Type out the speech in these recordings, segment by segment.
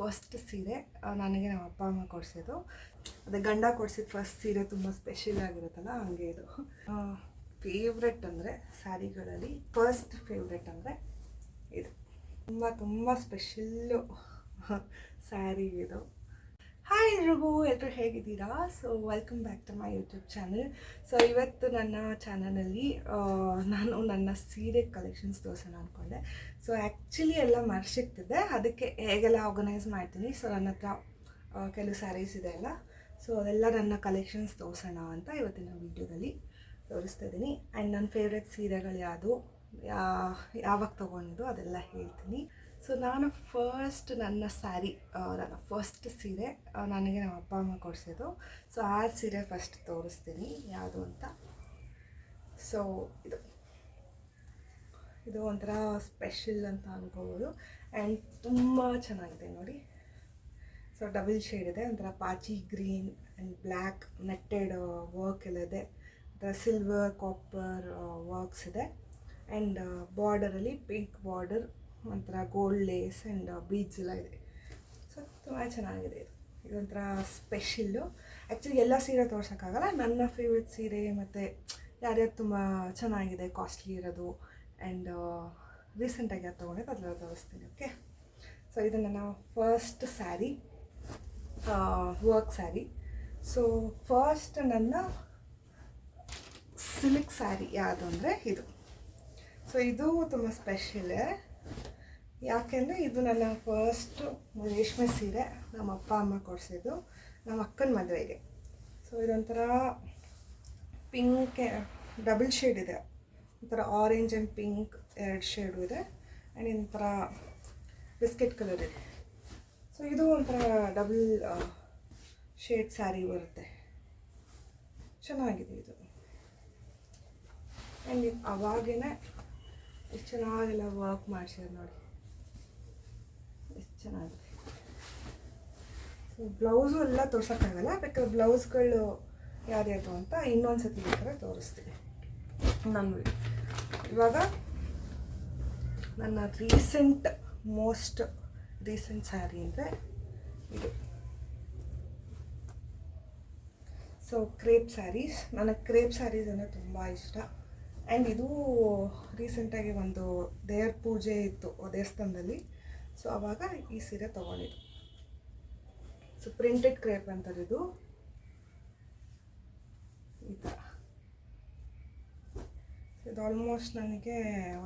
First ಸೀರೆ ನನಗೆ ನಮ್ಮ ಅಪ್ಪ ಅಮ್ಮ ಕೊಡಿಸಿದ್ದು. ಅದೇ ಗಂಡ ಕೊಡಿಸಿದ ಫಸ್ಟ್ ಸೀರೆ ತುಂಬ ಸ್ಪೆಷಲ್ ಆಗಿರುತ್ತಲ್ಲ, ಹಂಗೆ ಇದು ಫೇವ್ರೆಟ್ ಅಂದರೆ ಸ್ಯಾರಿಗಳಲ್ಲಿ ಫಸ್ಟ್ ಫೇವ್ರೆಟ್ ಅಂದರೆ ಇದು ತುಂಬ ತುಂಬ ಸ್ಪೆಷಲ್ಲು ಸ್ಯಾರಿ ಇದು. ಹಾಯ್ ಎಲ್ರಿಗೂ, ಎಲ್ಲರೂ ಹೇಗಿದ್ದೀರಾ? So welcome back to my YouTube channel. So ಇವತ್ತು ನನ್ನ ಚಾನಲಲ್ಲಿ ನಾನು ನನ್ನ ಸೀರೆ ಕಲೆಕ್ಷನ್ಸ್ ತೋರಿಸೋಣ ಅಂದ್ಕೊಂಡೆ. ಸೊ ಆ್ಯಕ್ಚುಲಿ ಎಲ್ಲ ಮರ್ಸಿಗ್ತಿದ್ದೆ, ಅದಕ್ಕೆ ಹೇಗೆಲ್ಲ ಆರ್ಗನೈಸ್ ಮಾಡ್ತೀನಿ. ಸೊ ನನ್ನ ಹತ್ರ ಕೆಲವು ಸ್ಯಾರೀಸ್ ಇದೆ ಅಲ್ಲ, ಸೊ ಅದೆಲ್ಲ ನನ್ನ ಕಲೆಕ್ಷನ್ಸ್ ತೋರಿಸೋಣ ಅಂತ ಇವತ್ತಿನ ವೀಡಿಯೋದಲ್ಲಿ ತೋರಿಸ್ತಾ ಇದ್ದೀನಿ. ಆ್ಯಂಡ್ ನನ್ನ ಫೇವ್ರೆಟ್ ಸೀರೆಗಳು ಯಾವುದು, ಯಾವಾಗ ತೊಗೊಂಡಿದ್ದು ಅದೆಲ್ಲ ಹೇಳ್ತೀನಿ. ಸೊ ನಾನು ಫಸ್ಟ್ ನನ್ನ ಸ್ಯಾರಿ, ನನ್ನ ಫಸ್ಟ್ ಸೀರೆ ನನಗೆ ನಮ್ಮ ಅಪ್ಪ ಅಮ್ಮ ಕೊಡಿಸಿದ್ದು. ಸೊ ಆ ಸೀರೆ ಫಸ್ಟ್ ತೋರಿಸ್ತೀನಿ ಯಾವುದು ಅಂತ. ಸೊ ಇದು ಒಂಥರ ಸ್ಪೆಷಲ್ ಅಂತ ಅನ್ಕೋಬೋದು. ಆ್ಯಂಡ್ ತುಂಬ ಚೆನ್ನಾಗಿದೆ ನೋಡಿ. ಸೊ ಡಬಲ್ ಶೇಡ್ ಇದೆ, ಒಂಥರ ಪಾಚಿ green and black netted work ಎಲ್ಲ ಇದೆ. ಒಂಥರ ಸಿಲ್ವರ್ ಕಾಪರ್ ವರ್ಕ್ಸ್ ಇದೆ. ಆ್ಯಂಡ್ ಬಾರ್ಡರಲ್ಲಿ ಪಿಂಕ್ ಬಾರ್ಡರ್, ಒಂಥರ ಗೋಲ್ಡ್ ಲೇಸ್ ಆ್ಯಂಡ್ ಬೀಡ್ಸ್ ಎಲ್ಲ ಇದೆ. ಸೊ ತುಂಬ ಚೆನ್ನಾಗಿದೆ ಇದೊಂಥರ ಸ್ಪೆಷಲ್ಲು. ಆ್ಯಕ್ಚುಲಿ ಎಲ್ಲ ಸೀರೆ ತೋರ್ಸೋಕ್ಕಾಗಲ್ಲ, ನನ್ನ ಫೇವ್ರೆಟ್ ಸೀರೆ ಮತ್ತು ಯಾರ್ಯಾರು ತುಂಬ ಚೆನ್ನಾಗಿದೆ ಕಾಸ್ಟ್ಲಿ ಇರೋದು ಆ್ಯಂಡ್ ರೀಸೆಂಟಾಗಿ ಯಾರು ತೊಗೊಂಡಿದ್ದು ಅದೆಲ್ಲ ತೋರಿಸ್ತೀನಿ. ಓಕೆ, ಸೊ ಇದು ನನ್ನ first sari, work sari. So first ನನ್ನ ಸಿಲ್ಕ್ ಸ್ಯಾರಿ ಯಾವುದು ಅಂದರೆ ಇದು. ಸೊ ಇದು ತುಂಬ ಸ್ಪೆಷಲ್, ಯಾಕೆಂದರೆ ಇದು ನನ್ನ ಫಸ್ಟ್ ರೇಷ್ಮೆ ಸೀರೆ ನಮ್ಮ ಅಪ್ಪ ಅಮ್ಮ ಕೊಡಿಸಿದ್ದು ನಮ್ಮ ಅಕ್ಕನ ಮದುವೆಗೆ. ಸೊ ಇದೊಂಥರ ಪಿಂಕ್ ಡಬಲ್ ಶೇಡ್ ಇದೆ, ಒಂಥರ ಆರೆಂಜ್ ಆ್ಯಂಡ್ ಪಿಂಕ್ ಎರಡು ಶೇಡು ಇದೆ. ಆ್ಯಂಡ್ ಒಂಥರ ಬಿಸ್ಕೆಟ್ ಕಲರ್ ಇದೆ. ಸೊ ಇದು ಒಂಥರ ಡಬಲ್ ಶೇಡ್ ಸ್ಯಾರಿ ಬರುತ್ತೆ, ಚೆನ್ನಾಗಿದೆ ಇದು. ಆ್ಯಂಡ್ ಇದು ಅವಾಗೇ ಎಷ್ಟು ಚೆನ್ನಾಗೆಲ್ಲ ವರ್ಕ್ ಮಾಡಿಸಿದ್ರು ನೋಡಿ, ಎಷ್ಟು ಚೆನ್ನಾಗಿದೆ. ಸೊ ಬ್ಲೌಸು ಎಲ್ಲ ತೋರ್ಸೋಕ್ಕಾಗಲ್ಲ, ಬೇಕಾದ್ರೆ ಬ್ಲೌಸ್ಗಳು ಯಾರ್ಯಾವುದು ಅಂತ ಇನ್ನೊಂದು ಸತಿ ಬೇಕಾದ್ರೆ ತೋರಿಸ್ತೀನಿ ನಾನು. ಇವಾಗ ನನ್ನ ಮೋಸ್ಟ್ ರೀಸೆಂಟ್ ಸ್ಯಾರಿ ಅಂದರೆ ಇದು. ಸೊ ಕ್ರೇಪ್ ಸ್ಯಾರೀಸ್, ನನಗೆ ಕ್ರೇಪ್ ಸ್ಯಾರೀಸ್ ಅಂದರೆ ತುಂಬ ಇಷ್ಟ. ಆ್ಯಂಡ್ ಇದು ರೀಸೆಂಟಾಗಿ ಒಂದು ದೇವ್ರ ಪೂಜೆ ಇತ್ತು ದೇವಸ್ಥಾನದಲ್ಲಿ, ಸೊ ಆವಾಗ ಈ ಸೀರೆ ತೊಗೊಂಡಿದ್ದು. ಸೊ ಪ್ರಿಂಟೆಡ್ ಕ್ರೇಪ್ ಅಂತಾರೆ ಇದು, ಈ ಥರ. ಇದು ಆಲ್ಮೋಸ್ಟ್ ನನಗೆ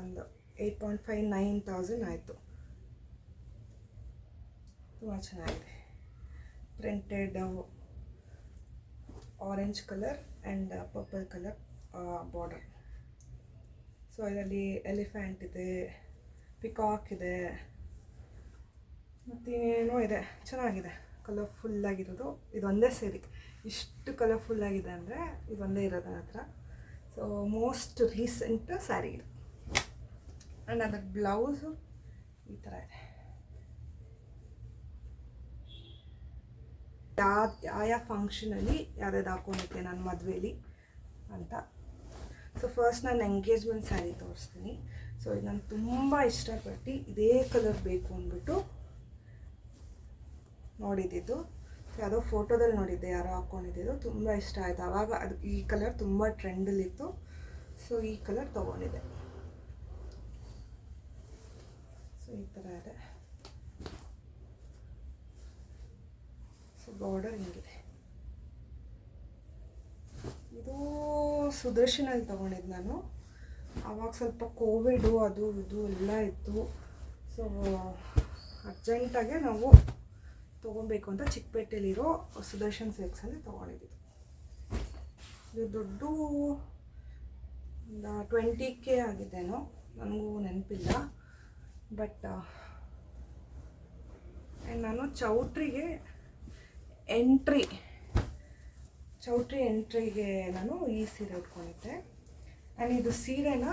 ಒಂದು 8.59,000 ಆಯಿತು. ತುಂಬ ಚೆನ್ನಾಗಿದೆ. Printed orange colour and purple colour border. So ಇದರಲ್ಲಿ ಎಲಿಫೆಂಟ್ ಇದೆ, ಪಿಕಾಕ್ ಇದೆ, ಮತ್ತೇನೋ ಇದೆ, ಚೆನ್ನಾಗಿದೆ. ಕಲರ್ಫುಲ್ಲಾಗಿರೋದು ಇದೊಂದೇ ಸೀರೆ, ಇಷ್ಟು ಕಲರ್ಫುಲ್ಲಾಗಿದೆ ಅಂದರೆ ಇದೊಂದೇ ಇರೋದು ನನ್ನ ಹತ್ರ. ಸೊ ಮೋಸ್ಟ್ ರೀಸೆಂಟ್ ಸ್ಯಾರಿ ಇದು. ಆ್ಯಂಡ್ ಅದರ ಬ್ಲೌಸು ಈ ಥರ ಇದೆ. ಯಾವ ಫಂಕ್ಷನಲ್ಲಿ ಯಾವ್ದಾದ್ರು ಹಾಕೊಂಡಿದ್ದೆ ನಾನು ಮದುವೆಲಿ ಅಂತ. ಸೊ ಫಸ್ಟ್ ನಾನು ಎಂಗೇಜ್ಮೆಂಟ್ ಸ್ಯಾರಿ ತೋರಿಸ್ತೀನಿ. ಸೊ ಇದು ನಾನು ತುಂಬ ಇಷ್ಟಪಟ್ಟು ಇದೇ ಕಲರ್ ಬೇಕು ಅಂದ್ಬಿಟ್ಟು ನೋಡಿದ್ದು. ಯಾವುದೋ ಫೋಟೋದಲ್ಲಿ ನೋಡಿದ್ದೆ, ಯಾರೋ ಹಾಕ್ಕೊಂಡಿದ್ದು, ತುಂಬ ಇಷ್ಟ ಆಯಿತು. ಆವಾಗ ಅದು ಈ ಕಲರ್ ತುಂಬ ಟ್ರೆಂಡಲ್ಲಿತ್ತು. ಸೊ ಈ ಕಲರ್ ತೊಗೊಂಡಿದ್ದೆ. ಸೊ ಈ ಥರ ಇದೆ. ಸೊ ಬಾರ್ಡರ್ ಹಿಂಗಿದೆ. ಇದು ಸುದರ್ಶನಲ್ಲಿ ತೊಗೊಂಡಿದ್ದು ನಾನು. ಆವಾಗ ಸ್ವಲ್ಪ ಕೋವಿಡು ಅದು ಇದು ಎಲ್ಲ ಇತ್ತು. ಸೊ ಅರ್ಜೆಂಟಾಗೆ ನಾವು ತೊಗೊಬೇಕು ಅಂತ ಚಿಕ್ಕಪೇಟೆಯಲ್ಲಿರೋ ಸುದರ್ಶನ್ ಸಿಲ್ಕ್ಸಲ್ಲಿ ತೊಗೊಂಡಿದ್ದು. ಇದು ದೊಡ್ಡ ಒಂದು 20K ಆಗಿದ್ದೇನೋ, ನನಗೂ ನೆನಪಿಲ್ಲ. ಬಟ್ ನಾನು ಚೌಟ್ರಿಗೆ ಎಂಟ್ರಿಗೆ ನಾನು ಈ ಸೀರೆ ಉಟ್ಕೊಂಡಿದ್ದೆ. ಆ್ಯಂಡ್ ಇದು ಸೀರೆನ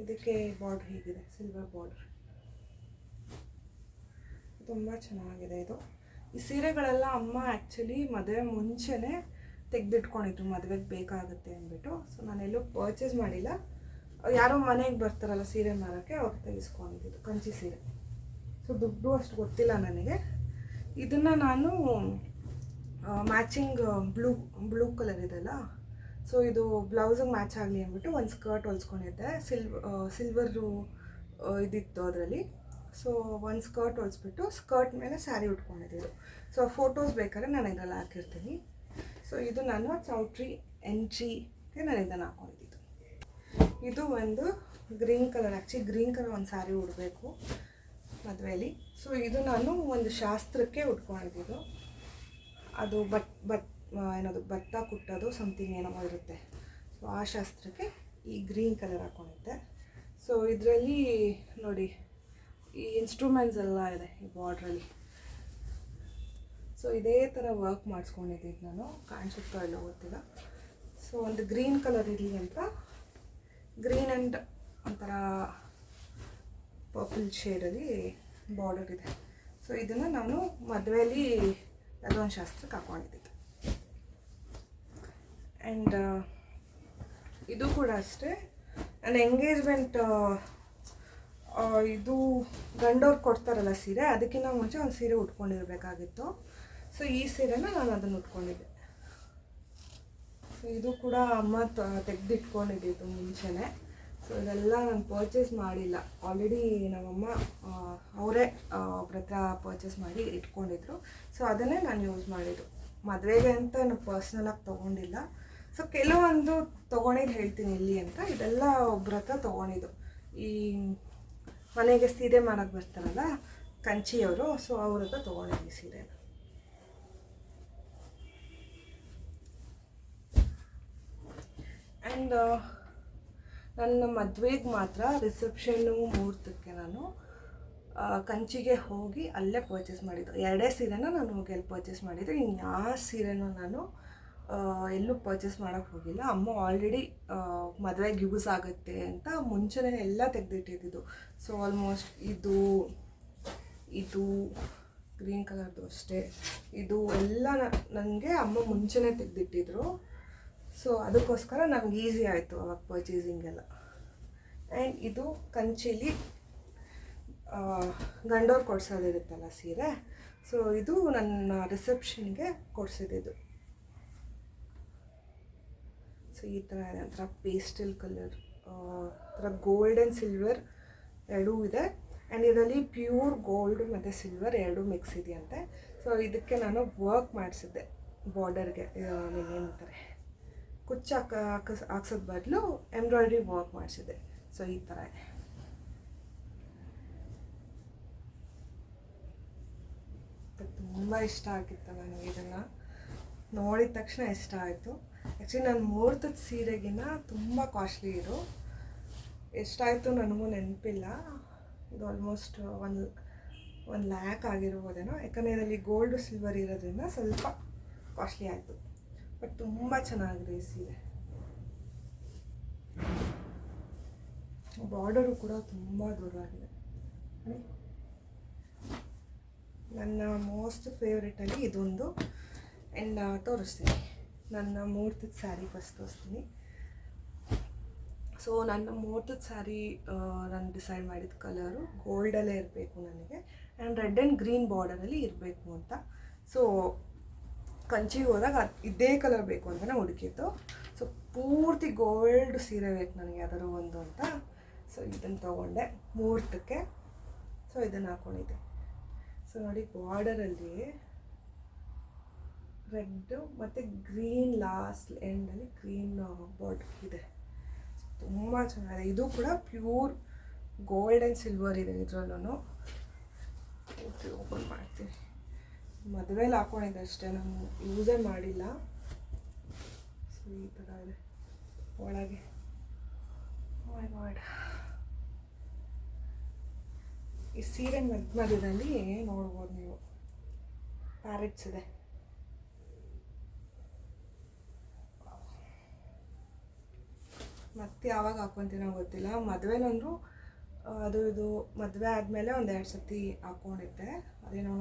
ಇದಕ್ಕೆ ಬಾರ್ಡ್ರ್ ಹೀಗಿದೆ, ಸಿಲ್ವರ್ ಬಾರ್ಡ್ರ್, ತುಂಬ ಚೆನ್ನಾಗಿದೆ ಇದು. ಈ ಸೀರೆಗಳೆಲ್ಲ ಅಮ್ಮ ಆ್ಯಕ್ಚುಲಿ ಮದುವೆ ಮುಂಚೆನೇ ತೆಗೆದಿಟ್ಕೊಂಡಿದ್ರು, ಮದುವೆಗೆ ಬೇಕಾಗುತ್ತೆ ಅಂದ್ಬಿಟ್ಟು. ಸೊ ನಾನೆಲ್ಲೂ ಪರ್ಚೇಸ್ ಮಾಡಿಲ್ಲ, ಯಾರೋ ಮನೆಗೆ ಬರ್ತಾರಲ್ಲ ಸೀರೆ ಮಾರೋಕ್ಕೆ, ಅವ್ರು ತೆಗೆಸ್ಕೊಂಡಿದ್ದು ಕಂಚಿ ಸೀರೆ. ಸೊ ದುಡ್ಡು ಅಷ್ಟು ಗೊತ್ತಿಲ್ಲ ನನಗೆ. ಇದನ್ನು ನಾನು ಮ್ಯಾಚಿಂಗ್ ಬ್ಲೂ ಕಲರ್ ಇದೆಲ್ಲ, ಸೊ ಇದು ಬ್ಲೌಸಿಗೆ ಮ್ಯಾಚ್ ಆಗಲಿ ಅಂದ್ಬಿಟ್ಟು ಒಂದು ಸ್ಕರ್ಟ್ ಹೊಲ್ಸ್ಕೊಂಡಿದ್ದೆ. ಸಿಲ್ವರು ಇದಿತ್ತು ಅದರಲ್ಲಿ. ಸೊ ಒಂದು ಸ್ಕರ್ಟ್ ಹೊಲಿಸ್ಬಿಟ್ಟು ಸ್ಕರ್ಟ್ ಮೇಲೆ ಸ್ಯಾರಿ ಉಟ್ಕೊಂಡಿದ್ದು. ಸೊ ಫೋಟೋಸ್ ಬೇಕಾದ್ರೆ ನಾನು ಇದರಲ್ಲಿ ಹಾಕಿರ್ತೀನಿ. ಸೊ ಇದು ನಾನು ಚೌಟ್ರಿ ಎಂಟ್ರಿಗೆ ನಾನು ಇದನ್ನು ಹಾಕೊಂಡಿದ್ದು. ಇದು ಒಂದು green colour, actually green colour ಒಂದು ಸ್ಯಾರಿ ಉಡಬೇಕು ಮದುವೆಯಲ್ಲಿ. ಸೊ ಇದು ನಾನು ಒಂದು ಶಾಸ್ತ್ರಕ್ಕೆ ಉಟ್ಕೊಂಡಿದ್ದು. ಅದು ಏನದು ಭತ್ತ ಕುಟ್ಟೋದು ಸಮಥಿಂಗ್ ಏನೋ ಇರುತ್ತೆ. ಸೊ ಆ ಶಾಸ್ತ್ರಕ್ಕೆ ಈ ಗ್ರೀನ್ ಕಲರ್ ಹಾಕ್ಕೊಂಡಿದ್ದೆ. ಸೊ ಇದರಲ್ಲಿ ನೋಡಿ ಈ ಇನ್ಸ್ಟ್ರೂಮೆಂಟ್ಸ್ ಎಲ್ಲ ಇದೆ ಈ ಬಾರ್ಡ್ರಲ್ಲಿ. ಸೊ ಇದೇ ಥರ ವರ್ಕ್ ಮಾಡಿಸ್ಕೊಂಡಿದ್ದಿದ್ದು ನಾನು, ಕಾಣಿಸುತ್ತೋ ಇಲ್ಲ ಗೊತ್ತಿಲ್ಲ. ಸೊ ಒಂದು ಗ್ರೀನ್ ಕಲರ್ ಇರಲಿ ಅಂತ ಗ್ರೀನ್ ಆ್ಯಂಡ್ ಒಂಥರ ಪರ್ಪಲ್ ಶೇಡಲ್ಲಿ ಬಾರ್ಡರ್ ಇದೆ. ಸೊ ಇದನ್ನು ನಾನು ಮದುವೆಯಲ್ಲಿ ಯಾವುದೋ ಒಂದು ಶಾಸ್ತ್ರಕ್ಕೆ ಹಾಕ್ಕೊಂಡಿದ್ದೆ. ಆ್ಯಂಡ್ ಇದು ಕೂಡ ಅಷ್ಟೇ, ನನ್ನ ಎಂಗೇಜ್ಮೆಂಟ್ ಇದು ಗಂಡವ್ರು ಕೊಡ್ತಾರಲ್ಲ ಸೀರೆ, ಅದಕ್ಕಿಂತ ಮುಂಚೆ ಒಂದು ಸೀರೆ ಉಟ್ಕೊಂಡಿರಬೇಕಾಗಿತ್ತು. ಸೊ ಈ ಸೀರೆನ ನಾನು ಅದನ್ನು ಉಟ್ಕೊಂಡಿದ್ದೆ. ಸೊ ಇದು ಕೂಡ ಅಮ್ಮ ತೆಗೆದಿಟ್ಕೊಂಡಿದ್ದು ಮುಂಚೆನೇ. ಸೊ ಇದೆಲ್ಲ ನಾನು ಪರ್ಚೇಸ್ ಮಾಡಿಲ್ಲ, ಆಲ್ರೆಡಿ ನಮ್ಮಮ್ಮ ಅವರೇ ಒಬ್ರ ಹತ್ರ ಪರ್ಚೇಸ್ ಮಾಡಿ ಇಟ್ಕೊಂಡಿದ್ರು. ಸೊ ಅದನ್ನೇ ನಾನು ಯೂಸ್ ಮಾಡಿದ್ದು. ಮದುವೆಗೆ ಅಂತ ನಾನು ಪರ್ಸ್ನಲಾಗಿ ತೊಗೊಂಡಿಲ್ಲ. ಸೊ ಕೆಲವೊಂದು ತೊಗೊಂಡಿದ್ದು ಹೇಳ್ತೀನಿ ಇಲ್ಲಿ ಅಂತ. ಇದೆಲ್ಲ ಒಬ್ರ ಹತ್ರ ತೊಗೊಂಡಿದ್ದು, ಈ ಮನೆಗೆ ಸೀರೆ ಮಾಡೋಕ್ಕೆ ಬರ್ತಾರಲ್ಲ ಕಂಚಿಯವರು, ಸೊ ಅವ್ರ ಹತ್ರ ತೊಗೊಂಡಿದ್ವಿ ಸೀರೆನ. ಆ್ಯಂಡ್ ನನ್ನ ಮದುವೆಗೆ ಮಾತ್ರ ರಿಸೆಪ್ಷನ್ನು ಮುಹೂರ್ತಕ್ಕೆ ನಾನು ಕಂಚಿಗೆ ಹೋಗಿ ಅಲ್ಲೇ ಪರ್ಚೇಸ್ ಮಾಡಿದ್ದು. 2 ಸೀರೆನ ನಾನು ಹೋಗಿ ಅಲ್ಲಿ ಪರ್ಚೇಸ್ ಮಾಡಿದ್ದು. ಇನ್ನು ಯಾವ ಸೀರೆನೂ ನಾನು ಎಲ್ಲೂ ಪರ್ಚೇಸ್ ಮಾಡೋಕ್ಕೆ ಹೋಗಿಲ್ಲ. ಅಮ್ಮ ಆಲ್ರೆಡಿ ಮದುವೆಗೆ ಯೂಸ್ ಆಗುತ್ತೆ ಅಂತ ಮುಂಚೆನೇ ಎಲ್ಲ ತೆಗೆದಿಟ್ಟಿದ್ದು. ಸೊ ಆಲ್ಮೋಸ್ಟ್ ಇದು ಗ್ರೀನ್ ಕಲರ್ದು ಅಷ್ಟೇ, ಇದು ಎಲ್ಲ ನನಗೆ ಅಮ್ಮ ಮುಂಚೆನೇ ತೆಗೆದಿಟ್ಟಿದ್ರು. ಸೊ ಅದಕ್ಕೋಸ್ಕರ ನಮ್ಗೆ ಈಸಿ ಆಯಿತು ಅವಾಗ ಪರ್ಚೇಸಿಂಗೆಲ್ಲ. ಆ್ಯಂಡ್ ಇದು ಕಂಚಿಲಿ ಗಂಡವ್ರು ಕೊಡ್ಸೋದಿರುತ್ತಲ್ಲ ಸೀರೆ, ಸೊ ಇದು ನನ್ನ ರಿಸೆಪ್ಷನ್ಗೆ ಕೊಡಿಸಿದ್ದು. ಸೊ ಈ ಥರ ಇದೆ, ಒಂಥರ ಪೇಸ್ಟಲ್ ಕಲರ್, ಥರ ಗೋಲ್ಡ್ ಆ್ಯಂಡ್ ಸಿಲ್ವರ್ ಎರಡೂ ಇದೆ. ಆ್ಯಂಡ್ ಇದರಲ್ಲಿ ಪ್ಯೂರ್ ಗೋಲ್ಡ್ ಮತ್ತು ಸಿಲ್ವರ್ ಎರಡೂ ಮಿಕ್ಸ್ ಇದೆಯಂತೆ. ಸೊ ಇದಕ್ಕೆ ನಾನು ವರ್ಕ್ ಮಾಡಿಸಿದ್ದೆ ಬಾರ್ಡರ್ಗೆ, ಏನಂತಾರೆ ಕುಚ್ಚು ಹಾಕ್ಸೋದ್ ಬದಲು ಎಂಬ್ರಾಯ್ಡ್ರಿ ವರ್ಕ್ ಮಾಡಿಸಿದ್ದೆ. ಸೊ ಈ ಥರ ಇದೆ. ತುಂಬ ಇಷ್ಟ ಆಗಿತ್ತು ನನಗೆ, ಇದನ್ನು ನೋಡಿದ ತಕ್ಷಣ ಇಷ್ಟ ಆಯಿತು. ಆ್ಯಕ್ಚುಲಿ ನಾನು ಮುಹೂರ್ತದ ಸೀರೆಗಿನ್ನ ತುಂಬ ಕಾಸ್ಟ್ಲಿ ಇದು. ಎಷ್ಟಾಯಿತು ನನಗೂ ನೆನಪಿಲ್ಲ. ಇದು ಆಲ್ಮೋಸ್ಟ್ 1 ಲ್ಯಾಕ್ ಆಗಿರ್ಬೋದೇನೋ, ಯಾಕಂದರೆ ಇದರಲ್ಲಿ ಗೋಲ್ಡು ಸಿಲ್ವರ್ ಇರೋದ್ರಿಂದ ಸ್ವಲ್ಪ ಕಾಸ್ಟ್ಲಿ ಆಯಿತು. ಬಟ್ ತುಂಬ ಚೆನ್ನಾಗಿದೆ ಈ ಸೀರೆ. ಬಾರ್ಡರು ಕೂಡ ತುಂಬ ದೊಡ್ಡದಾಗಿದೆ. ನನ್ನ ಮೋಸ್ಟ್ ಫೇವ್ರೇಟಲ್ಲಿ ಇದೊಂದು. ಆ್ಯಂಡ್ ತೋರಿಸ್ತೀನಿ ನನ್ನ ಮುಹೂರ್ತದ ಸ್ಯಾರಿ ಫಸ್ಟ್ ತೋರಿಸ್ತೀನಿ. ಸೊ ನನ್ನ ಮುಹೂರ್ತದ ಸ್ಯಾರಿ ನಾನು ಡಿಸೈಡ್ ಮಾಡಿದ ಕಲರು ಗೋಲ್ಡಲ್ಲೇ ಇರಬೇಕು ನನಗೆ, ಆ್ಯಂಡ್ ರೆಡ್ ಆ್ಯಂಡ್ ಗ್ರೀನ್ ಬಾರ್ಡರಲ್ಲಿ ಇರಬೇಕು ಅಂತ. ಸೊ ಕಂಚಿಗೆ ಹೋದಾಗ ಇದೇ ಕಲರ್ ಬೇಕು ಅಂತಲೇ ಹುಡುಕಿತ್ತು. ಸೊ ಪೂರ್ತಿ ಗೋಲ್ಡ್ ಸೀರೆ ಬೇಕು ನನಗೆ ಯಾವ್ದಾದ್ರು ಒಂದು ಅಂತ. ಸೊ ಇದನ್ನು ತೊಗೊಂಡೆ ಮುಹೂರ್ತಕ್ಕೆ. ಸೊ ಇದನ್ನು ಹಾಕ್ಕೊಂಡಿದ್ದೆ. ಸೊ ನೋಡಿ ಬಾರ್ಡರಲ್ಲಿ ರೆಡ್ಡು ಮತ್ತು ಗ್ರೀನ್, ಲಾಸ್ಟ್ ಎಂಡಲ್ಲಿ ಗ್ರೀನ್ ಬಾರ್ಡರ್ ಇದೆ. ತುಂಬ ಚೆನ್ನಾಗಿದೆ. ಇದು ಕೂಡ ಪ್ಯೂರ್ ಗೋಲ್ಡ್ ಆ್ಯಂಡ್ ಸಿಲ್ವರ್ ಇದೆ ಇದರಲ್ಲೂ. ಓಪನ್ ಮಾಡ್ತೀನಿ. ಮದುವೆಲಿ ಹಾಕ್ಕೊಂಡಿದ್ದೆ ಅಷ್ಟೇ, ನಾನು ಯೂಸೇ ಮಾಡಿಲ್ಲ. ಸೊ ಈ ಥರ ಇದೆ ಒಳಗೆ. ಈ ಸೀರೆ ಮಧ್ಯದಲ್ಲಿ ನೋಡ್ಬೋದು ನೀವು, ಪ್ಯಾರೆಟ್ಸ್ ಇದೆ. ಮತ್ತೆ ಯಾವಾಗ ಹಾಕ್ಕೊತೀನೋ ಗೊತ್ತಿಲ್ಲ. ಮದುವೆನಂದ್ರು ಇದು ಮದುವೆ ಆದಮೇಲೆ 1-2 ಸತಿ ಹಾಕ್ಕೊಂಡಿದ್ದೆ. ಅದೇನೋ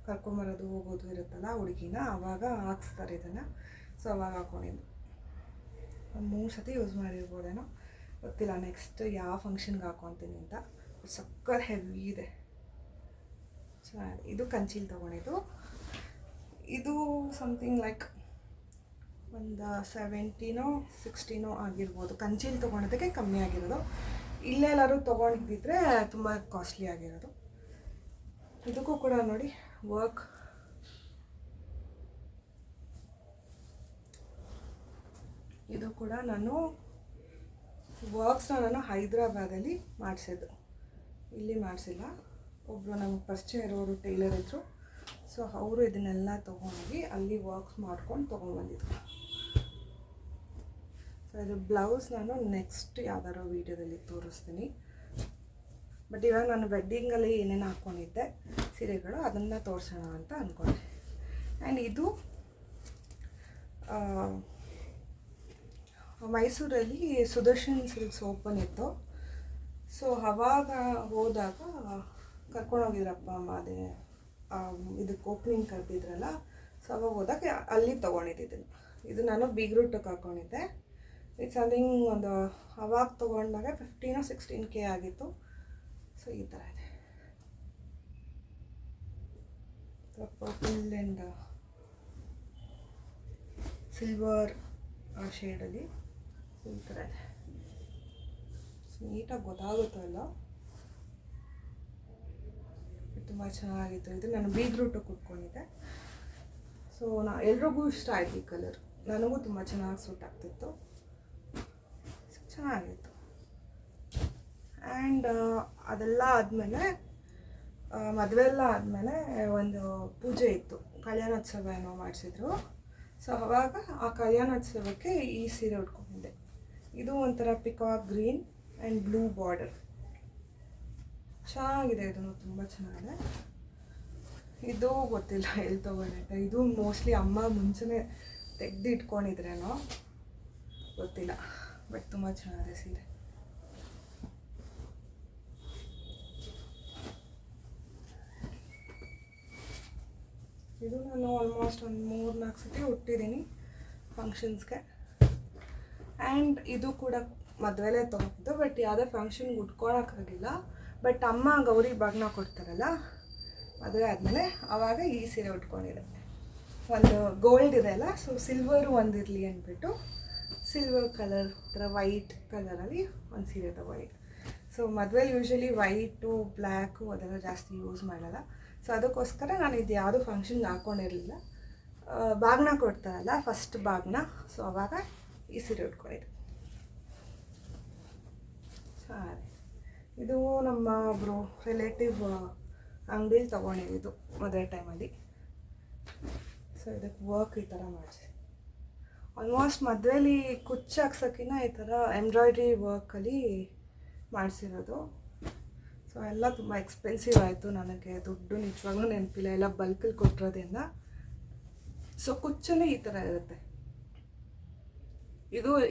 ಕರ್ಕೊಂಬರೋದು ಹೋಗೋದು ಇರುತ್ತಲ್ಲ ಹುಡುಗಿನ, ಆವಾಗ ಹಾಕ್ಸ್ತಾರೆ ಇದನ್ನು. ಸೊ ಅವಾಗ ಹಾಕ್ಕೊಂಡಿದ್ದು 3 ಸತಿ ಯೂಸ್ ಮಾಡಿರ್ಬೋದೇನೋ ಗೊತ್ತಿಲ್ಲ. ನೆಕ್ಸ್ಟ್ ಯಾವ ಫಂಕ್ಷನ್ಗೆ ಹಾಕ್ಕೊತೀನಿ ಅಂತ. ಸಕ್ಕತ್ ಹೆವಿ ಇದೆ. ಚೆನ್ನಾಗಿ. ಇದು ಕಂಚಿಲಿ ತೊಗೊಂಡಿದ್ದು. ಇದು ಸಮಥಿಂಗ್ ಲೈಕ್ ಒಂದು 17 16 ಆಗಿರ್ಬೋದು. ಕಂಚಿಲಿ ತೊಗೊಳೋದಕ್ಕೆ ಕಮ್ಮಿ ಆಗಿರೋದು. ಇಲ್ಲೆಲ್ಲರೂ ತೊಗೊಂಡಿದ್ದರೆ ತುಂಬ ಕಾಸ್ಟ್ಲಿ ಆಗಿರೋದು. ಇದಕ್ಕೂ ಕೂಡ ನೋಡಿ ವರ್ಕ್. ಇದು ಕೂಡ ವರ್ಕ್ಸ್ನ ನಾನು ಹೈದ್ರಾಬಾದಲ್ಲಿ ಮಾಡಿಸಿದ್ದು, ಇಲ್ಲಿ ಮಾಡಿಸಿಲ್ಲ. ಒಬ್ಬರು ನಮಗೆ ಪರಿಚಯ ಇರೋರು ಟೈಲರ್ ಇದ್ದರು. ಸೊ ಅವರು ಇದನ್ನೆಲ್ಲ ತೊಗೊಂಡೋಗಿ ಅಲ್ಲಿ ವರ್ಕ್ಸ್ ಮಾಡ್ಕೊಂಡು ತೊಗೊಂಡ್ಬಂದಿದ್ರು. ಸೊ ಇದು ಬ್ಲೌಸ್ ನಾನು ನೆಕ್ಸ್ಟ್ ಯಾವ್ದಾರೋ ವೀಡಿಯೋದಲ್ಲಿ ತೋರಿಸ್ತೀನಿ. ಬಟ್ ಇವಾಗ ನಾನು ವೆಡ್ಡಿಂಗಲ್ಲಿ ಏನೇನು ಹಾಕ್ಕೊಂಡಿದ್ದೆ ಸೀರೆಗಳು ಅದನ್ನು ತೋರಿಸೋಣ ಅಂತ ಅಂದ್ಕೊಂಡೆ. ಆ್ಯಂಡ್ ಇದು ಮೈಸೂರಲ್ಲಿ ಸುದರ್ಶನ್ ಸಿಲ್ಕ್ಸ್ ಓಪನ್ ಇತ್ತು. ಸೊ ಅವಾಗ ಹೋದಾಗ ಕರ್ಕೊಂಡೋಗಿದ್ರಪ್ಪ ಅಮ್ಮ, ಅದೇ ಇದಕ್ಕೆ ಓಪನಿಂಗ್ ಕರೆದಿದ್ರಲ್ಲ. ಸೊ ಅವಾಗ ಹೋದಾಗ ಅಲ್ಲಿ ತೊಗೊಂಡಿದ್ದೀನಿ. ಇದು ನಾನು ಬಿಗ್ ರೂಟಕ್ಕೆ ಹಾಕ್ಕೊಂಡಿದ್ದೆ. ಇಟ್ಸ್ ಸಮಥಿಂಗ್ ಒಂದು ಅವಾಗ ತೊಗೊಂಡಾಗ 15 or 16K ಆಗಿತ್ತು. ಸೊ ಈ ಥರ ಇದೆ, ಪರ್ಪಲ್ ಆ್ಯಂಡ್ ಸಿಲ್ವರ್ ಶೇಡಲ್ಲಿ. ಸೊ ಈ ಥರ ಇದೆ. ಸೊ ನೀಟಾಗಿ ಗೊತ್ತಾಗುತ್ತಲ್ಲ, ತುಂಬ ಚೆನ್ನಾಗಿತ್ತು. ಇದು ನಾನು ಬೀಗ್ ರೂಟಕ್ಕೆ ಕುಟ್ಕೊಂಡಿದ್ದೆ. ಸೊ ಎಲ್ರಿಗೂ ಇಷ್ಟ ಆಯ್ತು ಈ ಕಲರ್. ನನಗೂ ತುಂಬ ಚೆನ್ನಾಗಿ ಸೂಟ್ ಆಗ್ತಿತ್ತು, ಚೆನ್ನಾಗಿತ್ತು. ಆ್ಯಂಡ್ ಅದೆಲ್ಲ ಆದಮೇಲೆ ಮದುವೆ ಎಲ್ಲ ಆದಮೇಲೆ ಒಂದು ಪೂಜೆ ಇತ್ತು, ಕಲ್ಯಾಣೋತ್ಸವ ಏನೋ ಮಾಡಿಸಿದ್ರು. ಸೊ ಅವಾಗ ಆ ಕಲ್ಯಾಣೋತ್ಸವಕ್ಕೆ ಈ ಸೀರೆ ಉಟ್ಕೊಂಡಿದ್ದೆ. ಇದು ಒಂಥರ peacock green and blue border, ಚೆನ್ನಾಗಿದೆ. ಇದನ್ನು ತುಂಬ ಚೆನ್ನಾಗಿದೆ. ಇದು ಗೊತ್ತಿಲ್ಲ ಎಲ್ಲಿ ತೊಗೊಂಡೆ. ಇದು ಮೋಸ್ಟ್ಲಿ ಅಮ್ಮ ಮುಂಚೆನೇ ತೆಗೆದು ಇಟ್ಕೊಂಡಿದ್ರೇನೋ ಗೊತ್ತಿಲ್ಲ, ಬಟ್ ತುಂಬ ಚೆನ್ನಾಗಿದೆ ಸೀರೆ. ಇದು ನಾನು ಆಲ್ಮೋಸ್ಟ್ ಒಂದು 3-4 ಸತಿ ಉಟ್ಟಿದ್ದೀನಿ ಫಂಕ್ಷನ್ಸ್ಗೆ. ಆ್ಯಂಡ್ ಇದು ಕೂಡ ಮದುವೆಲೇ ತೊಗೊಂಡು, ಬಟ್ ಯಾವುದೇ ಫಂಕ್ಷನ್ಗೆ ಉಟ್ಕೊಳಕ್ಕಾಗಿಲ್ಲ. ಬಟ್ ಅಮ್ಮ ಗೌರಿ ಬಾಗ್ನ ಕೊಡ್ತಾರಲ್ಲ ಮದುವೆ ಆದಮೇಲೆ, ಆವಾಗ ಈ ಸೀರೆ ಉಟ್ಕೊಂಡಿದೆ. ಒಂದು ಗೋಲ್ಡ್ ಇದೆ ಅಲ್ಲ, ಸೊ ಸಿಲ್ವರು ಒಂದಿರಲಿ ಅಂದ್ಬಿಟ್ಟು ಸಿಲ್ವರ್ ಕಲರ್ ಥರ ವೈಟ್ ಕಲರಲ್ಲಿ ಒಂದು ಸೀರೆ ತೊಗೊಂಡಿದ್ದೆ. ಸೊ ಮದುವೆಲಿ ಯೂಶ್ವಲಿ ವೈಟು ಬ್ಲ್ಯಾಕು ಅದೆಲ್ಲ ಜಾಸ್ತಿ ಯೂಸ್ ಮಾಡಲ್ಲ. ಸೊ ಅದಕ್ಕೋಸ್ಕರ ನಾನು ಇದು ಯಾವುದೂ ಫಂಕ್ಷನ್ಗೆ ಹಾಕ್ಕೊಂಡಿರಲಿಲ್ಲ. ಬಾಗ್ನ ಕೊಡ್ತಾರಲ್ಲ ಫಸ್ಟ್ ಬಾಗ್ನ, ಸೊ ಆವಾಗ ಈ ಸೀರೆ ಉಟ್ಕೊಂಡಿದ್ದೆ. ಸರಿ, ಇದು ನಮ್ಮ ಒಬ್ಬರು ರಿಲೇಟಿವ್ ಅಂಗಡಿಲಿ ತೊಗೊಂಡಿದ್ದು ಮದುವೆ ಟೈಮಲ್ಲಿ. ಸೊ ಇದಕ್ಕೆ ವರ್ಕ್ ಈ ಥರ ಮಾಡಿಸಿ, ಆಲ್ಮೋಸ್ಟ್ ಮದುವೆಲಿ ಕುಚ್ಚು ಹಾಕ್ಸೋಕ್ಕಿಂತ ಈ ಥರ ಎಂಬ್ರಾಯ್ಡ್ರಿ ವರ್ಕಲ್ಲಿ ಮಾಡಿಸಿರೋದು. ಸೊ ಎಲ್ಲ ತುಂಬ ಎಕ್ಸ್ಪೆನ್ಸಿವ್ ಆಯಿತು. ನನಗೆ ದುಡ್ಡು ನಿಜವಾಗ್ಲೂ ನೆನಪಿಲ್ಲ, ಎಲ್ಲ ಬಲ್ಕಲ್ಲಿ ಕೊಟ್ಟಿರೋದ್ರಿಂದ. ಸೊ ಕುಚ್ಚಲ್ಲಿ ಈ ಥರ ಇರುತ್ತೆ.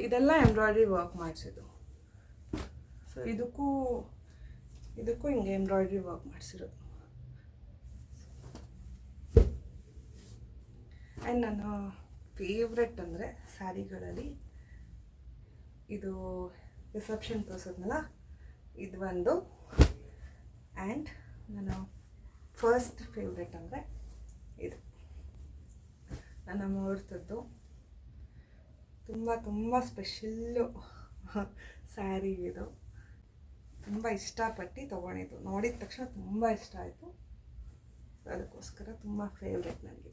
ಇದೆಲ್ಲ ಎಂಬ್ರಾಯ್ಡ್ರಿ ವರ್ಕ್ ಮಾಡಿಸಿದ್ದು. ಸೊ ಇದಕ್ಕೂ ಹಿಂಗೆ ಎಂಬ್ರಾಯ್ಡ್ರಿ ವರ್ಕ್ ಮಾಡಿಸಿರೋದು. ಆ್ಯಂಡ್ ನನ್ನ ಫೇವ್ರೆಟ್ ಅಂದರೆ ಸ್ಯಾರಿಗಳಲ್ಲಿ ಇದು ರಿಸೆಪ್ಷನ್ ತೋರಿಸಿದ್ನಲ್ಲ ಇದು ಒಂದು. ಆ್ಯಂಡ್ ನನ್ನ ಫಸ್ಟ್ ಫೇವ್ರೆಟ್ ಅಂದರೆ ಇದು ನನ್ನ ಮುಹೂರ್ತದ್ದು ತುಂಬ ತುಂಬ ಸ್ಪೆಷಲ್ಲು ಸ್ಯಾರಿ. ಇದು ತುಂಬ ಇಷ್ಟಪಟ್ಟು ತೊಗೊಂಡಿದ್ದು, ನೋಡಿದ ತಕ್ಷಣ ತುಂಬ ಇಷ್ಟ ಆಯಿತು. ಅದಕ್ಕೋಸ್ಕರ ತುಂಬ ಫೇವ್ರೆಟ್ ನನಗೆ.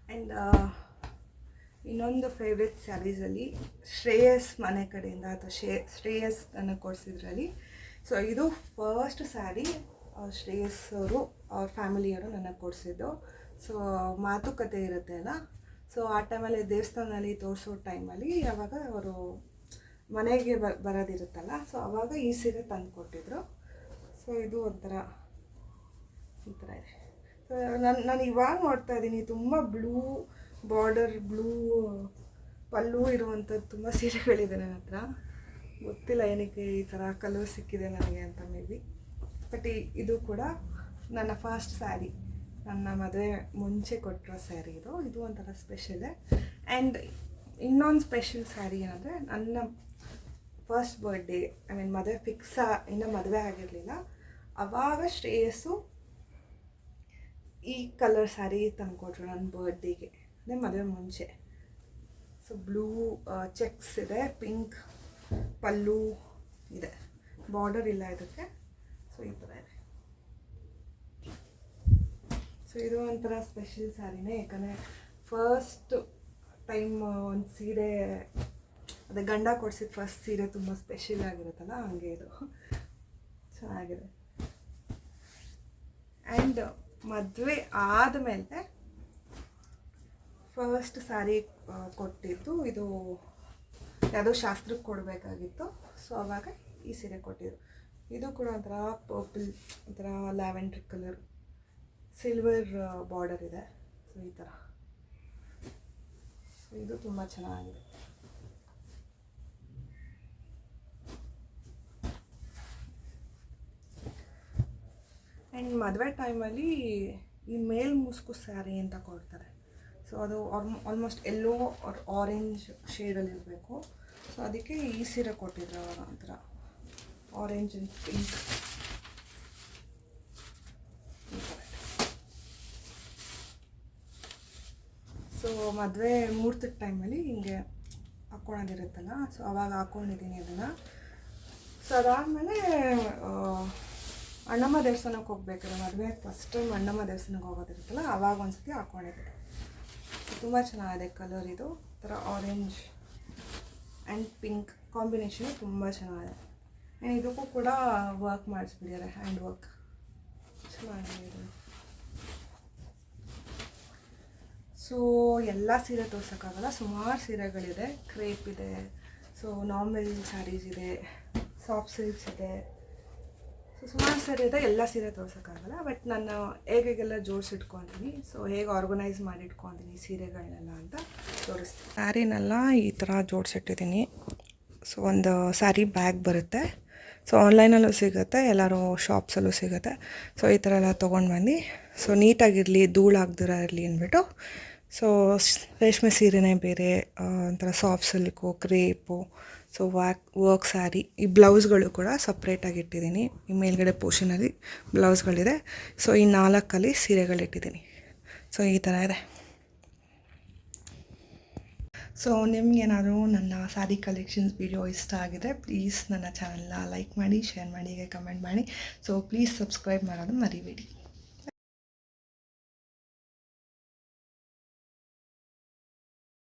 ಆ್ಯಂಡ್ ಇನ್ನೊಂದು ಫೇವ್ರೆಟ್ ಸ್ಯಾರೀಸಲ್ಲಿ ಶ್ರೇಯಸ್ ಮನೆ ಕಡೆಯಿಂದ ಅಥವಾ ಶ್ರೇಯಸ್ ನನಗೆ ಕೊಡಿಸಿದ್ರಲ್ಲಿ. ಸೊ ಇದು ಫಸ್ಟ್ ಸ್ಯಾರಿ ಶ್ರೇಯಸ್ ಅವರು ಅವ್ರ ಫ್ಯಾಮಿಲಿಯವರು ನನಗೆ ಕೊಡಿಸಿದ್ದು. ಸೊ ಮಾತುಕತೆ ಇರುತ್ತೆ ಅಲ್ಲ, ಸೊ ಆ ಟೈಮಲ್ಲಿ ದೇವಸ್ಥಾನದಲ್ಲಿ ತೋರಿಸೋ ಟೈಮಲ್ಲಿ ಆವಾಗ ಅವರು ಮನೆಗೆ ಬರೋದಿರುತ್ತಲ್ಲ, ಸೊ ಆವಾಗ ಈ ಸೀರೆ ತಂದು ಕೊಟ್ಟಿದ್ರು. ಸೊ ಇದು ಒಂಥರ ಈ ಥರ ಇದೆ. ಸೊ ನಾನು ಇವಾಗ ನೋಡ್ತಾ ಇದ್ದೀನಿ ತುಂಬ ಬ್ಲೂ ಬಾರ್ಡರ್, ಬ್ಲೂ ಪಲ್ಲು ಇರುವಂಥದ್ದು ತುಂಬ ಸೀರೆಗಳಿದೆ ನನ್ನ ಹತ್ರ. ಗೊತ್ತಿಲ್ಲ ಏನಕ್ಕೆ ಈ ಥರ ಕಲರ್ ಸಿಕ್ಕಿದೆ ನನಗೆ ಅಂತ ಮೇ ಬಿ. ಬಟ್ ಇದು ಕೂಡ ನನ್ನ ಫಸ್ಟ್ ಸ್ಯಾರಿ, ನನ್ನ ಮದುವೆ ಮುಂಚೆ ಕೊಟ್ಟಿರೋ ಸ್ಯಾರಿ ಇದು ಒಂಥರ ಸ್ಪೆಷಲೇ. ಆ್ಯಂಡ್ ಇನ್ನೊಂದು ಸ್ಪೆಷಲ್ ಸ್ಯಾರಿ ಏನಂದರೆ ನನ್ನ ಫಸ್ಟ್ ಬರ್ಡೇ, ಐ ಮೀನ್ ಮದುವೆ ಇನ್ನೂ ಮದುವೆ ಆಗಿರಲಿಲ್ಲ. ಆವಾಗ ಶ್ರೇಯಸ್ಸು ಈ ಕಲರ್ ಸ್ಯಾರಿ ತಂದುಕೊಟ್ರು ನನ್ನ ಬರ್ಡೇಗೆ, ಅಂದರೆ ಮದುವೆ ಮುಂಚೆ. ಸೊ ಬ್ಲೂ ಚೆಕ್ಸ್ ಇದೆ, ಪಿಂಕ್ ಪಲ್ಲು ಇದೆ, ಬಾರ್ಡರ್ ಇಲ್ಲ ಇದಕ್ಕೆ. ಸೊ ಈ ಥರ ಇದೆ. ಸೊ ಇದು ಒಂಥರ ಸ್ಪೆಷಲ್ ಸ್ಯಾರಿನೇ, ಯಾಕಂದರೆ ಫಸ್ಟ್ ಟೈಮ್ ಒಂದು ಸೀರೆ, ಅದೇ ಗಂಡ ಕೊಡ್ಸಿದ ಫಸ್ಟ್ ಸೀರೆ ತುಂಬ ಸ್ಪೆಷಲ್ ಆಗಿರುತ್ತಲ್ಲ, ಹಂಗೆ ಇದು ಚೆನ್ನಾಗಿದೆ. ಆ್ಯಂಡ್ ಮದುವೆ ಆದಮೇಲೆ ಫಸ್ಟ್ ಸ್ಯಾರಿ ಕೊಟ್ಟಿದ್ದು ಇದು ಯಾವುದೋ ಶಾಸ್ತ್ರಕ್ಕೆ ಕೊಡಬೇಕಾಗಿತ್ತು. ಸೊ ಆವಾಗ ಈ ಸೀರೆ ಕೊಟ್ಟಿದ್ದು. ಇದು ಕೂಡ ಒಂಥರ ಪರ್ಪಲ್, ಒಂಥರ ಲ್ಯಾವೆಂಡರ್ ಕಲರ್, ಸಿಲ್ವರ್ ಬಾರ್ಡರ್ ಇದೆ. ಸೊ ಈ ಥರ. ಸೊ ಇದು ತುಂಬ ಚೆನ್ನಾಗಿದೆ. ಆ್ಯಂಡ್ ಮದುವೆ ಟೈಮಲ್ಲಿ ಈ ಮೇಲ್ ಮುಸ್ಕು ಸ್ಯಾರಿ ಅಂತ ಕೊಡ್ತಾರೆ. ಸೊ ಅದು ಆಲ್ಮೋಸ್ಟ್ ಎಲ್ಲೋ ಆರ್ ಆರೆಂಜ್ ಶೇಡಲ್ಲಿ ಇರಬೇಕು. ಸೊ ಅದಕ್ಕೆ ಈ ಸೀರೆ ಕೊಟ್ಟಿದ್ರು ಅವಾಗ, ಒಂಥರ ಆರೆಂಜ್ ಆ್ಯಂಡ್ ಪಿಂಕ್. ಸೊ ಮದುವೆ ಮುಹೂರ್ತದ ಟೈಮಲ್ಲಿ ಹಿಂಗೆ ಹಾಕ್ಕೊಳೋದಿರುತ್ತಲ್ಲ, ಸೊ ಅವಾಗ ಹಾಕ್ಕೊಂಡಿದ್ದೀನಿ ಅದನ್ನು. ಸೊ ಅದಾದಮೇಲೆ ಅಣ್ಣಮ್ಮ ದೇವಸ್ಥಾನಕ್ಕೆ ಹೋಗ್ಬೇಕಾದ್ರೆ, ಮದುವೆ ಫಸ್ಟ್ ಟೈಮ್ ಅಣ್ಣಮ್ಮ ದೇವಸ್ಥಾನಕ್ಕೆ ಹೋಗೋದಿರುತ್ತಲ್ಲ, ಆವಾಗ ಒಂದ್ಸತಿ ಹಾಕ್ಕೊಂಡಿದ್ದೆ. ತುಂಬ ಚೆನ್ನಾಗಿದೆ ಕಲರ್. ಇದು ಥರ ಆರೆಂಜ್ ಆ್ಯಂಡ್ ಪಿಂಕ್ ಕಾಂಬಿನೇಷನ್ ತುಂಬ ಚೆನ್ನಾಗಿದೆ. ಆ್ಯಂಡ್ ಇದಕ್ಕೂ ಕೂಡ ವರ್ಕ್ ಮಾಡಿಸ್ಬಿಟ್ಟಿದ್ದಾರೆ, ಹ್ಯಾಂಡ್ ವರ್ಕ್ ಚೆನ್ನಾಗಿದೆ. ಸೊ ಎಲ್ಲ ಸೀರೆ ತೋರ್ಸೋಕ್ಕಾಗಲ್ಲ, ಸುಮಾರು ಸೀರೆಗಳಿದೆ. ಕ್ರೇಪ್ ಇದೆ, ಸೊ ನಾರ್ಮಲ್ ಸ್ಯಾರೀಸ್ ಇದೆ, ಸಾಫ್ಟ್ ಸಿಲ್ಕ್ಸ್ ಇದೆ. ಸೊ ಸುಮಾರು ಸೀರೆ ಇದೆ, ಎಲ್ಲ ಸೀರೆ ತೋರ್ಸೋಕ್ಕಾಗಲ್ಲ. ಬಟ್ ನಾನು ಹೇಗೆಲ್ಲ ಜೋಡಿಸಿಟ್ಕೊತೀನಿ, ಸೊ ಹೇಗೆ ಆರ್ಗನೈಸ್ ಮಾಡಿ ಇಟ್ಕೊತೀನಿ ಸೀರೆಗಳನ್ನೆಲ್ಲ ಅಂತ ತೋರಿಸ್ತೀನಿ. ಸ್ಯಾರಿನೆಲ್ಲ ಈ ಥರ ಜೋಡಿಸಿಟ್ಟಿದ್ದೀನಿ. ಸೊ ಒಂದು ಸ್ಯಾರಿ ಬ್ಯಾಗ್ ಬರುತ್ತೆ. ಸೊ ಆನ್ಲೈನಲ್ಲೂ ಸಿಗುತ್ತೆ, ಎಲ್ಲರೂ ಶಾಪ್ಸಲ್ಲೂ ಸಿಗುತ್ತೆ. ಸೊ ಈ ಥರ ಎಲ್ಲ ತೊಗೊಂಡು ಬಂದು, ಸೊ ನೀಟಾಗಿರಲಿ, ಧೂಳಾಗ್ದಿರ ಇರಲಿ ಅಂದ್ಬಿಟ್ಟು, ಸೊ ರೇಷ್ಮೆ ಸೀರೆನೇ ಬೇರೆ, ಒಂಥರ soft silk, crepe, so work sari, ಈ ಬ್ಲೌಸ್ಗಳು ಕೂಡ ಸಪ್ರೇಟಾಗಿ ಇಟ್ಟಿದ್ದೀನಿ. ಈ ಮೇಲ್ಗಡೆ ಪೋರ್ಷನಲ್ಲಿ ಬ್ಲೌಸ್ಗಳಿದೆ. ಸೊ ಈ 4 ಸೀರೆಗಳಿಟ್ಟಿದ್ದೀನಿ. ಸೊ ಈ ಥರ ಇದೆ. ಸೊ ನಿಮ್ಗೇನಾದರೂ ನನ್ನ ಸ್ಯಾರಿ ಕಲೆಕ್ಷನ್ಸ್ ವಿಡಿಯೋ ಇಷ್ಟ ಆಗಿದೆ, ಪ್ಲೀಸ್ ನನ್ನ ಚಾನಲ್ನ ಲೈಕ್ ಮಾಡಿ, ಶೇರ್ ಮಾಡಿ, ಕಮೆಂಟ್ ಮಾಡಿ. ಸೊ ಪ್ಲೀಸ್ ಸಬ್ಸ್ಕ್ರೈಬ್ ಮಾಡೋದು ಮರಿಬೇಡಿ.